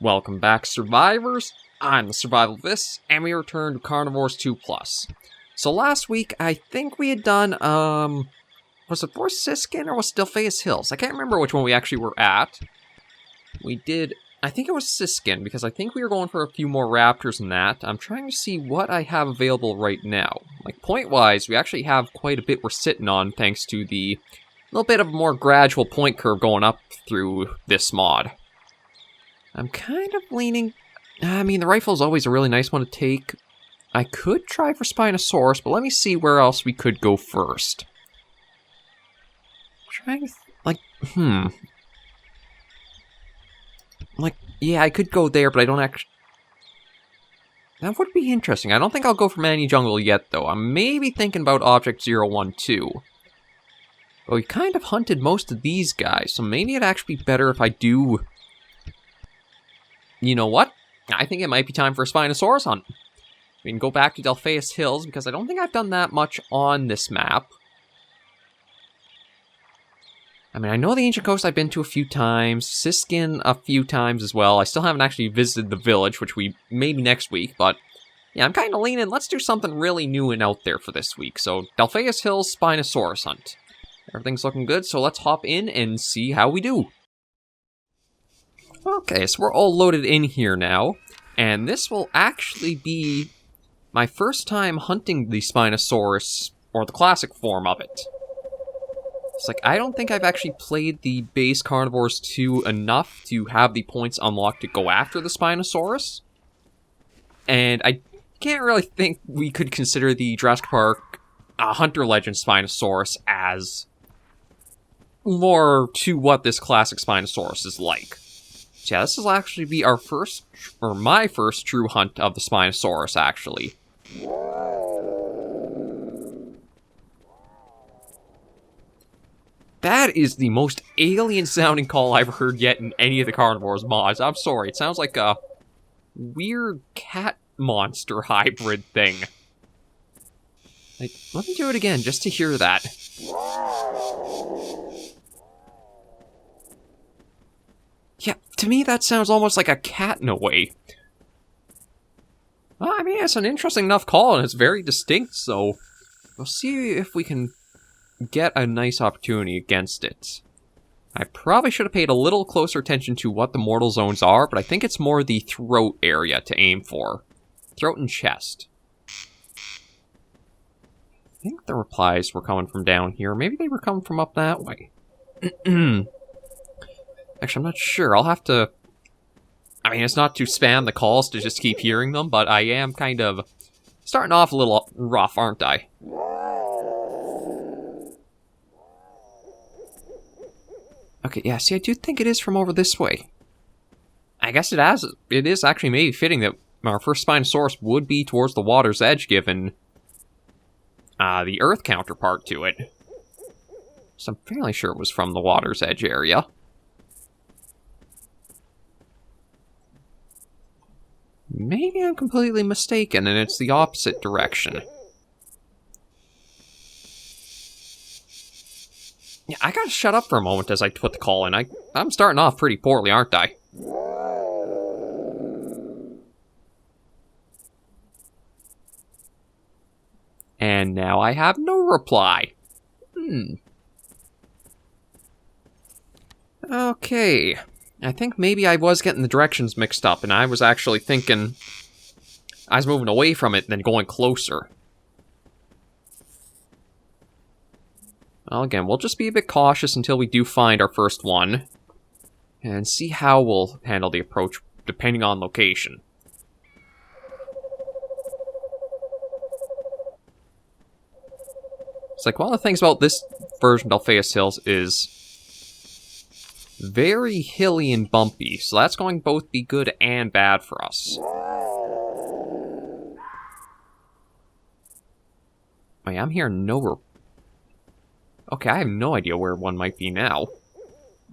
Welcome back, survivors. I'm the SurvivalVis, and we return to Carnivores 2+. So last week, I think we had done, was it Fort Siskin or was it Delphius Hills? I can't remember which one we actually were at. We did, I think it was Siskin, because I think we were going for a few more raptors than that. I'm trying to see what I have available right now. Like, point-wise, we actually have quite a bit we're sitting on, thanks to the little bit of a more gradual point curve going up through this mod. I'm kind of leaning... I mean, the rifle is always a really nice one to take. I could try for Spinosaurus, but let me see where else we could go first. Trying to... yeah, I could go there, but I don't actually... That would be interesting. I don't think I'll go for Mani Jungle yet, though. I'm maybe thinking about Object 012. But we kind of hunted most of these guys, so maybe it'd actually be better if I do... You know what? I think it might be time for a Spinosaurus hunt. We can go back to Delphius Hills, because I don't think I've done that much on this map. I mean, I know the Ancient Coast I've been to a few times, Siskin a few times as well. I still haven't actually visited the village, which we maybe next week, but... Yeah, I'm kind of leaning, let's do something really new and out there for this week. So, Delphius Hills Spinosaurus hunt. Everything's looking good, so let's hop in and see how we do. Okay, so we're all loaded in here now, and this will actually be my first time hunting the Spinosaurus, or the classic form of it. It's like, I don't think I've actually played the base Carnivores 2 enough to have the points unlocked to go after the Spinosaurus. And I can't really think we could consider the Jurassic Park Hunter Legend Spinosaurus as more to what this classic Spinosaurus is like. So yeah, this will actually be our first, or my first true hunt of the Spinosaurus, actually. That is the most alien-sounding call I've heard yet in any of the Carnivores mods. I'm sorry, it sounds like a weird cat monster hybrid thing. Like, let me do it again, just to hear that. Yeah, to me that sounds almost like a cat in a way. Well, I mean, it's an interesting enough call, and it's very distinct, so... We'll see if we can get a nice opportunity against it. I probably should have paid a little closer attention to what the mortal zones are, but I think it's more the throat area to aim for. Throat and chest. I think the replies were coming from down here. Maybe they were coming from up that way. Actually, I'm not sure. I'll have to... I mean, it's not to spam the calls to just keep hearing them, but I am kind of starting off a little rough, aren't I? Okay, yeah, see, I do think it is from over this way. I guess it is actually maybe fitting that our first Spinosaurus would be towards the water's edge, given the Earth counterpart to it. So I'm fairly sure it was from the water's edge area. Maybe I'm completely mistaken, and it's the opposite direction. Yeah, I gotta shut up for a moment as I put the call in. I'm starting off pretty poorly, aren't I? And now I have no reply. Okay. I think maybe I was getting the directions mixed up, and I was actually thinking I was moving away from it, then going closer. Well, again, we'll just be a bit cautious until we do find our first one, and see how we'll handle the approach, depending on location. It's like, one of the things about this version of Delphius Hills is very hilly and bumpy, so that's going to both be good and bad for us. Wait, I'm hearing no... Okay, I have no idea where one might be now.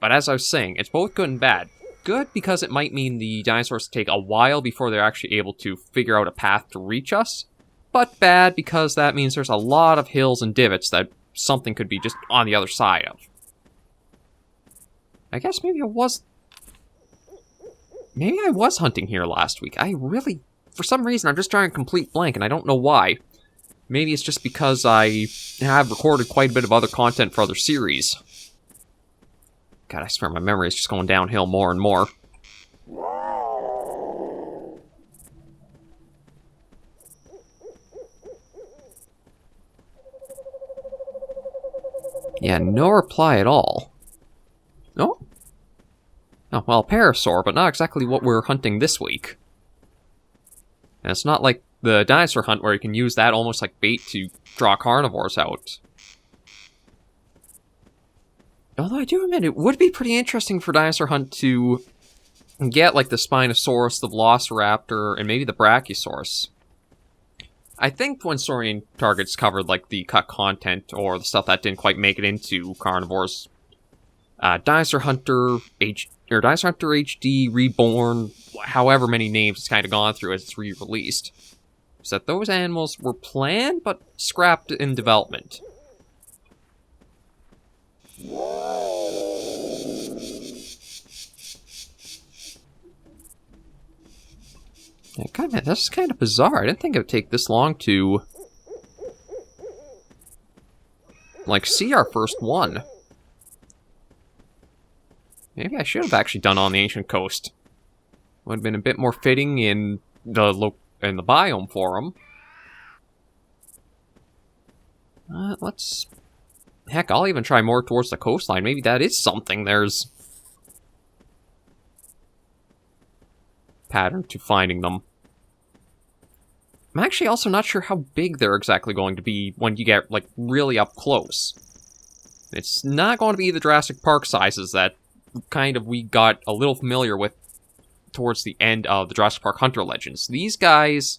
But as I was saying, it's both good and bad. Good because it might mean the dinosaurs take a while before they're actually able to figure out a path to reach us. But bad because that means there's a lot of hills and divots that something could be just on the other side of. I guess maybe it was... Maybe I was hunting here last week. I really, for some reason, I'm just drawing a complete blank, and I don't know why. Maybe it's just because I have recorded quite a bit of other content for other series. God, I swear my memory is just going downhill more and more. Yeah, no reply at all. Oh? Oh, well, parasaur, but not exactly what we're hunting this week. And it's not like the dinosaur hunt where you can use that almost like bait to draw carnivores out. Although I do admit it would be pretty interesting for dinosaur hunt to get like the Spinosaurus, the Velociraptor, and maybe the Brachiosaurus. I think when Saurian targets covered like the cut content or the stuff that didn't quite make it into carnivores, Dinosaur Hunter HD, Reborn, however many names it's kind of gone through as it's re-released, is that those animals were planned but scrapped in development. Yeah, this is kind of bizarre. I didn't think it would take this long to, like, see our first one. Maybe I should have actually done on the ancient coast. Would have been a bit more fitting in the biome for them. Let's... Heck, I'll even try more towards the coastline. Maybe that is something. There's pattern to finding them. I'm actually also not sure how big they're exactly going to be when you get, like, really up close. It's not going to be the Jurassic Park sizes that kind of we got a little familiar with towards the end of the Jurassic Park Hunter Legends. These guys,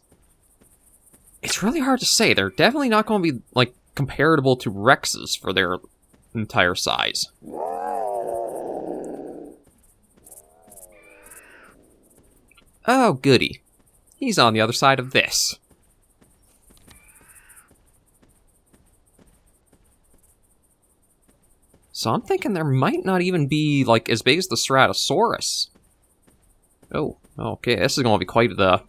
it's really hard to say. They're definitely not going to be, like, comparable to Rexes for their entire size. Oh, goody. He's on the other side of this. So I'm thinking there might not even be, like, as big as the Ceratosaurus. Oh, okay, this is going to be quite the...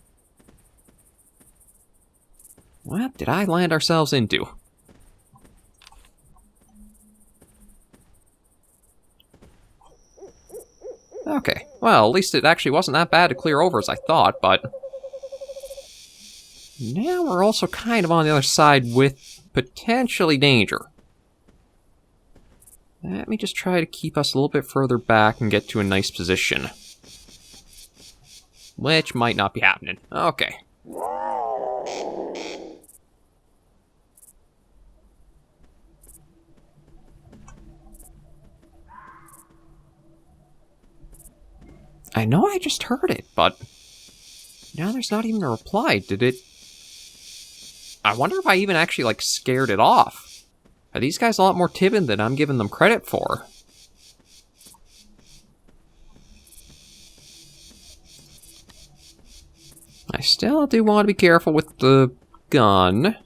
What did I land ourselves into? Okay, well, at least it actually wasn't that bad to clear over as I thought, but... Now we're also kind of on the other side with potentially danger. Let me just try to keep us a little bit further back and get to a nice position. Which might not be happening. Okay. I know I just heard it, but now there's not even a reply. Did it... I wonder if I even actually, like, scared it off. Are these guys a lot more timid than I'm giving them credit for? I still do want to be careful with the gun.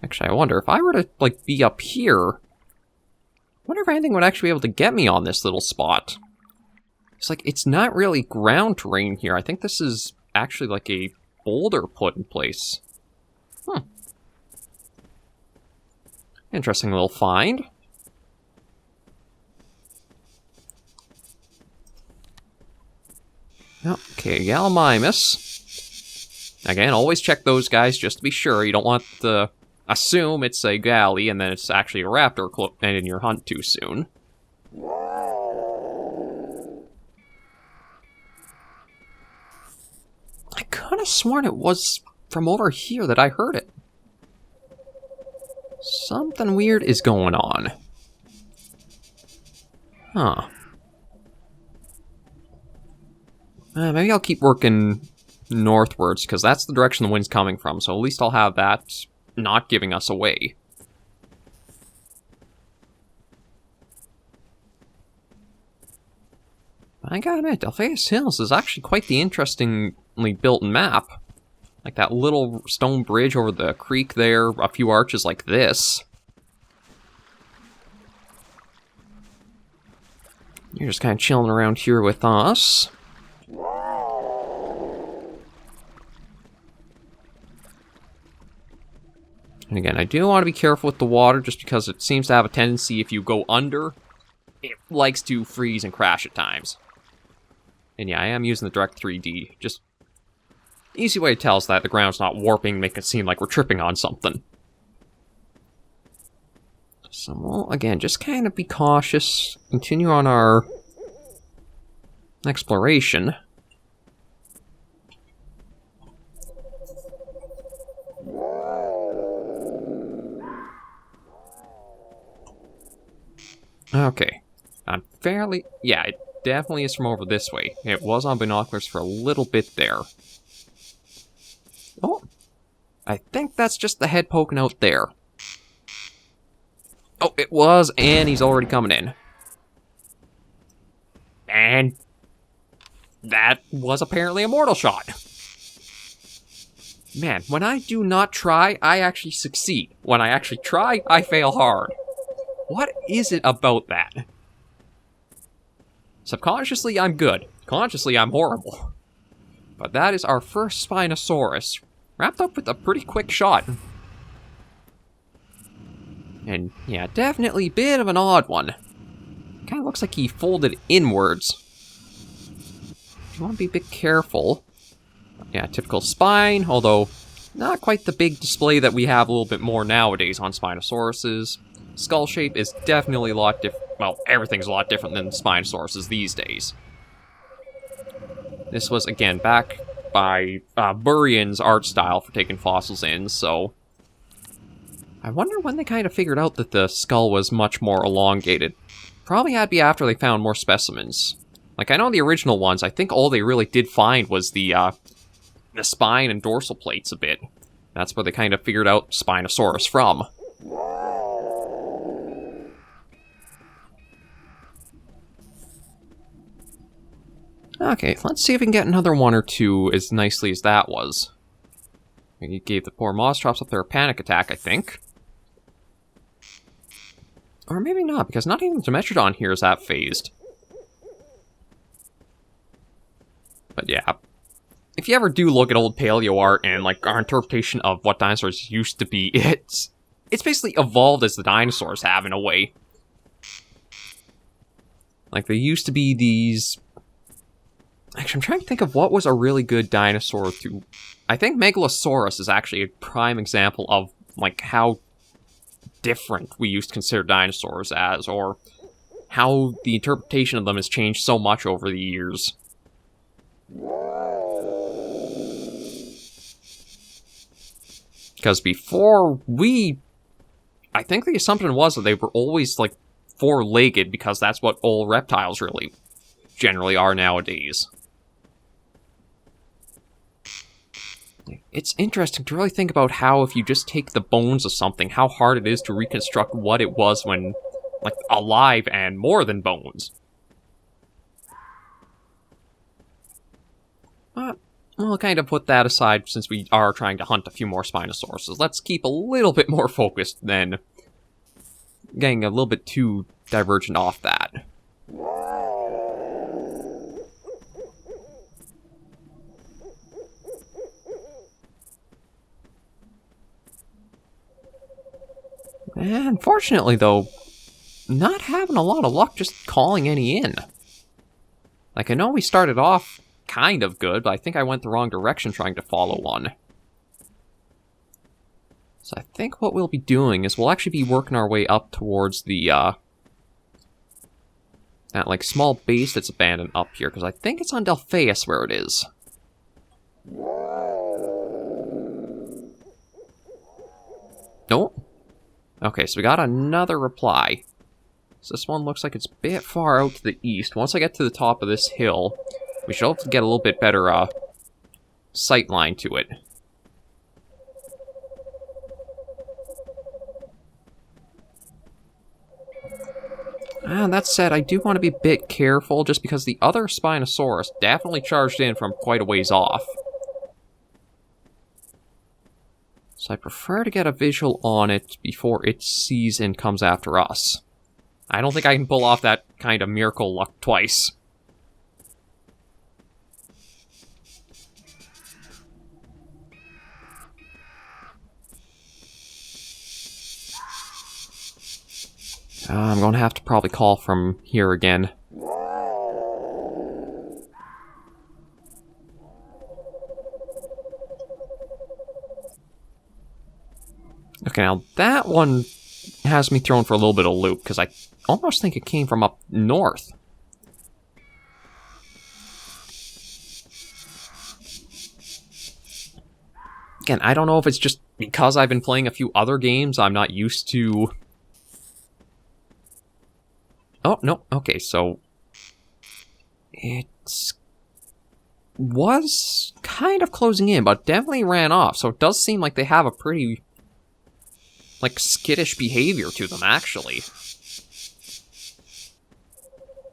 Actually, I wonder if I were to, like, be up here... I wonder if anything would actually be able to get me on this little spot. It's like, it's not really ground terrain here. I think this is actually like a boulder put in place. Interesting little find. Okay, Gallimimus. Again, always check those guys just to be sure. You don't want to assume it's a galley and then it's actually a raptor in your hunt too soon. I could have sworn it was from over here that I heard it. Something weird is going on. Huh. Maybe I'll keep working northwards, because that's the direction the wind's coming from, so at least I'll have that not giving us away. I gotta admit, Delphius Hills is actually quite the interestingly built map. Like that little stone bridge over the creek there, a few arches like this. You're just kind of chilling around here with us. And again, I do want to be careful with the water just because it seems to have a tendency, if you go under, it likes to freeze and crash at times. And yeah, I am using the direct 3D. Just easy way to tell is that the ground's not warping, making it seem like we're tripping on something. So, well, again, just kind of be cautious. Continue on our exploration. Okay. I'm fairly... Yeah, it definitely is from over this way. It was on binoculars for a little bit there. Oh. I think that's just the head poking out there. Oh, it was, and he's already coming in. And... that was apparently a mortal shot. Man, when I do not try, I actually succeed. When I actually try, I fail hard. What is it about that? Subconsciously, I'm good. Consciously, I'm horrible. But that is our first Spinosaurus, wrapped up with a pretty quick shot. And yeah, definitely a bit of an odd one. Kind of looks like he folded inwards. You want to be a bit careful. Yeah, typical spine, although not quite the big display that we have a little bit more nowadays on Spinosauruses. Skull shape is definitely a lot different. Well, everything's a lot different than Spinosauruses these days. This was, again, back by Burian's art style for taking fossils in, so... I wonder when they kind of figured out that the skull was much more elongated. Probably had to be after they found more specimens. Like, I know the original ones, I think all they really did find was the spine and dorsal plates a bit. That's where they kind of figured out Spinosaurus from. Okay, let's see if we can get another one or two as nicely as that was. He gave the poor Mostrops up there a panic attack, I think. Or maybe not, because not even the Dimetrodon here is that phased. But yeah, if you ever do look at old paleo art and like our interpretation of what dinosaurs used to be, it's basically evolved as the dinosaurs have in a way. Like, there used to be these... Actually, I'm trying to think of what was a really good dinosaur to... I think Megalosaurus is actually a prime example of, like, how different we used to consider dinosaurs as, or how the interpretation of them has changed so much over the years. Because before I think the assumption was that they were always, like, four-legged, because that's what all reptiles really generally are nowadays. It's interesting to really think about how, if you just take the bones of something, how hard it is to reconstruct what it was when, like, alive and more than bones. But we'll kind of put that aside since we are trying to hunt a few more Spinosauruses. Let's keep a little bit more focused than getting a little bit too divergent off that. And unfortunately, though, not having a lot of luck just calling any in. Like, I know we started off kind of good, but I think I went the wrong direction trying to follow one. So I think what we'll be doing is we'll actually be working our way up towards the, that, like, small base that's abandoned up here, because I think it's on Delpheus where it is. Nope. Okay, so we got another reply. So this one looks like it's a bit far out to the east. Once I get to the top of this hill, we should hopefully get a little bit better, sight line to it. That said, I do want to be a bit careful, just because the other Spinosaurus definitely charged in from quite a ways off. So I prefer to get a visual on it before it sees and comes after us. I don't think I can pull off that kind of miracle luck twice. I'm going to have to probably call from here again. Okay, now that one has me thrown for a little bit of a loop, because I almost think it came from up north. Again, I don't know if it's just because I've been playing a few other games, I'm not used to... Oh, no, okay, so... It was kind of closing in, but definitely ran off, so it does seem like they have a pretty... like, skittish behavior to them, actually.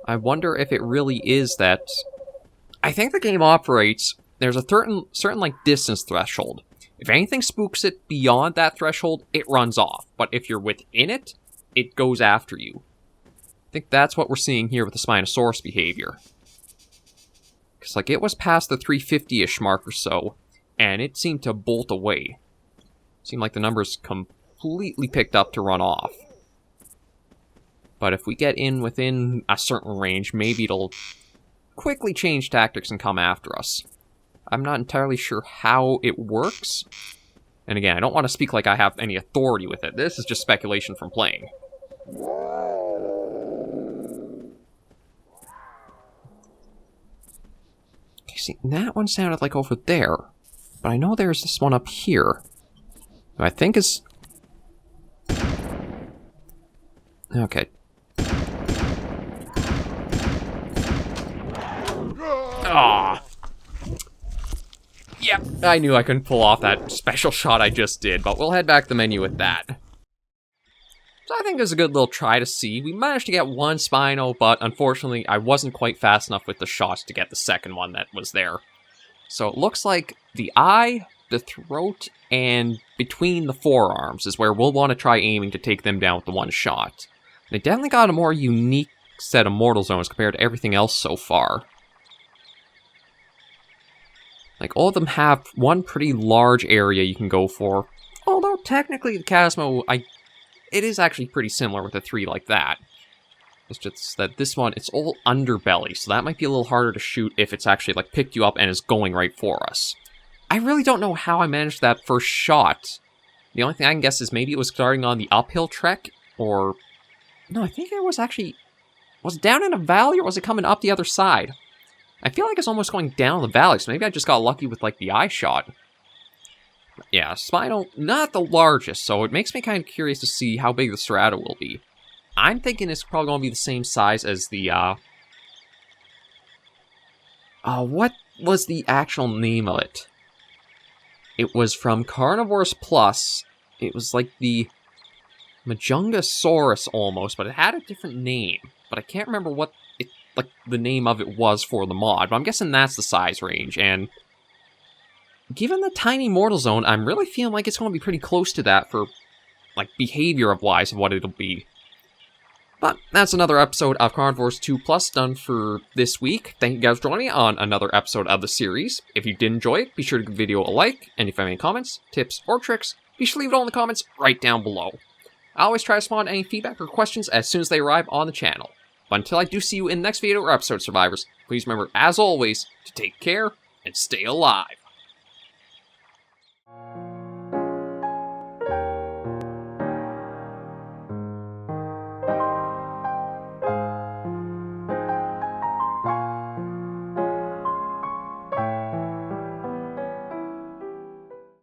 I wonder if it really is that... I think the game operates... There's a certain like, distance threshold. If anything spooks it beyond that threshold, it runs off. But if you're within it, it goes after you. I think that's what we're seeing here with the Spinosaurus behavior. Because, like, it was past the 350-ish mark or so, and it seemed to bolt away. Seemed like the numbers completely picked up to run off. But if we get in within a certain range, maybe it'll quickly change tactics and come after us. I'm not entirely sure how it works. And again, I don't want to speak like I have any authority with it. This is just speculation from playing. Okay, see, that one sounded like over there. But I know there's this one up here. Who I think is... Okay. Ah. Yep, I knew I couldn't pull off that special shot I just did, but we'll head back to the menu with that. So I think it was a good little try to see. We managed to get one Spino, but unfortunately I wasn't quite fast enough with the shots to get the second one that was there. So it looks like the eye, the throat, and between the forearms is where we'll want to try aiming to take them down with the one shot. They definitely got a more unique set of mortal zones compared to everything else so far. Like, all of them have one pretty large area you can go for. Although, technically, the Chasmo, it is actually pretty similar with the three like that. It's just that this one, it's all underbelly, so that might be a little harder to shoot if it's actually, like, picked you up and is going right for us. I really don't know how I managed that first shot. The only thing I can guess is maybe it was starting on the uphill trek, or... No, I think it was actually... Was it down in a valley, or was it coming up the other side? I feel like it's almost going down the valley, so maybe I just got lucky with, like, the eye shot. Yeah, Spino, not the largest, so it makes me kind of curious to see how big the Strata will be. I'm thinking it's probably going to be the same size as the, what was the actual name of it? It was from Carnivores Plus. It was like the Majungasaurus almost, but it had a different name. But I can't remember what the name of it was for the mod, but I'm guessing that's the size range, and given the tiny mortal zone, I'm really feeling like it's going to be pretty close to that for, like, behavior-wise of what it'll be. But that's another episode of Carnivores 2 Plus done for this week. Thank you guys for joining me on another episode of the series. If you did enjoy it, be sure to give the video a like, and if you have any comments, tips, or tricks, be sure to leave it all in the comments right down below. I always try to respond to any feedback or questions as soon as they arrive on the channel. But until I do see you in the next video or episode, survivors, please remember, as always, to take care and stay alive.